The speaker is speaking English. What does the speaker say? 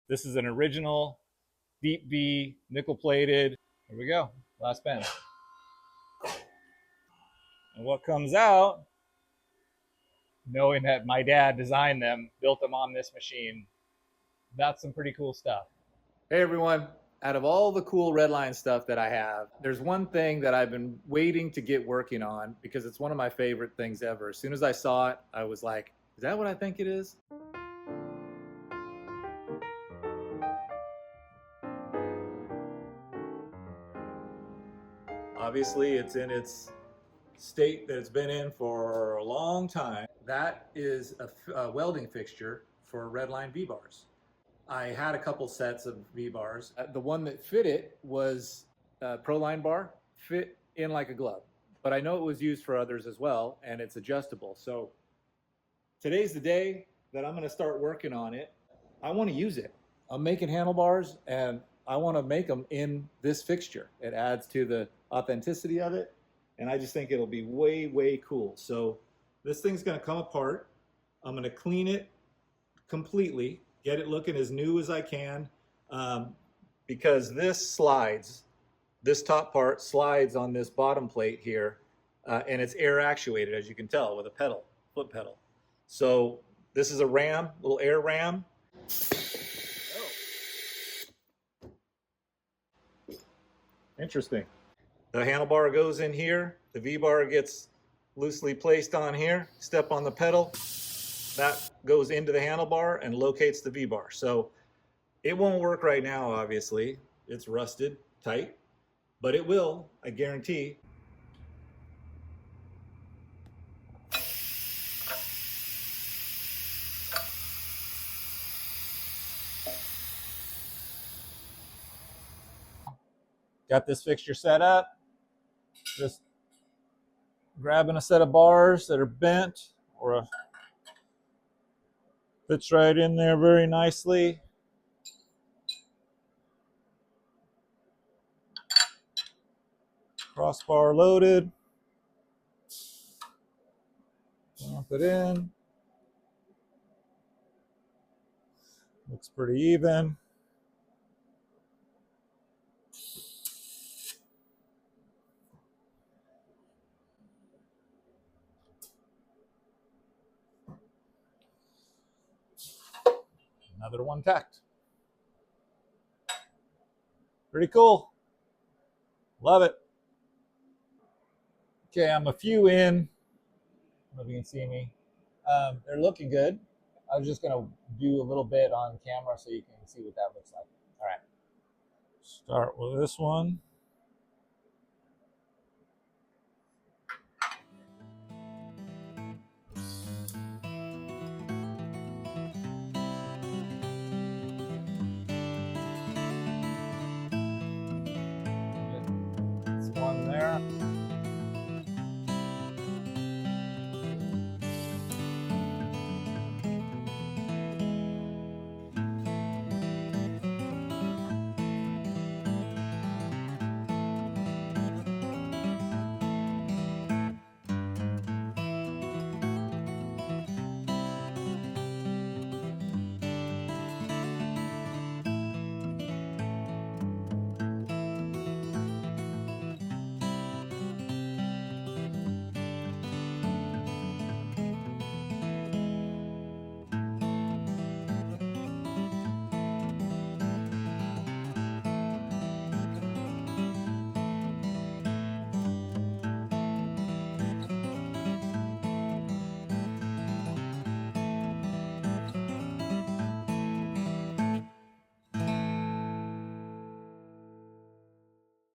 This is an original deep V, nickel plated. Here we go, last bend. And what comes out, knowing that my dad designed them, built them on this machine, that's some pretty cool stuff. Hey everyone, out of all the cool RedLine stuff that I have, there's one thing that I've been waiting to get working on because it's one of my favorite things ever. As soon as I saw it, I was like, is that what I think it is? Obviously, it's in its state that it's been in for a long time. That is a welding fixture for RedLine V-bars. I had a couple sets of V-bars. The one that fit it was a ProLine bar, fit in like a glove. But I know it was used for others as well, and it's adjustable. So today's the day that I'm gonna start working on it. I wanna use it. I'm making handlebars, and I wanna make them in this fixture. It adds to the authenticity of it, and I just think it'll be way, way cool. So this thing's gonna come apart. I'm gonna clean it completely, get it looking as new as I can, because this slides, this top part slides on this bottom plate here, and it's air actuated, as you can tell, with a pedal, foot pedal. So this is a ram, little air ram. Oh. Interesting. The handlebar goes in here, the V-bar gets loosely placed on here, step on the pedal, that goes into the handlebar and locates the V-bar. So it won't work right now, obviously. It's rusted tight, but it will, I guarantee. Got this fixture set up. Just grabbing a set of bars that are bent, or fits right in there very nicely. Crossbar loaded. Dump it in. Looks pretty even. Another one tacked. Pretty cool. Love it. Okay, I'm a few in. I don't know if you can see me. They're looking good. I was just gonna do a little bit on camera so you can see what that looks like. All right. Start with this one.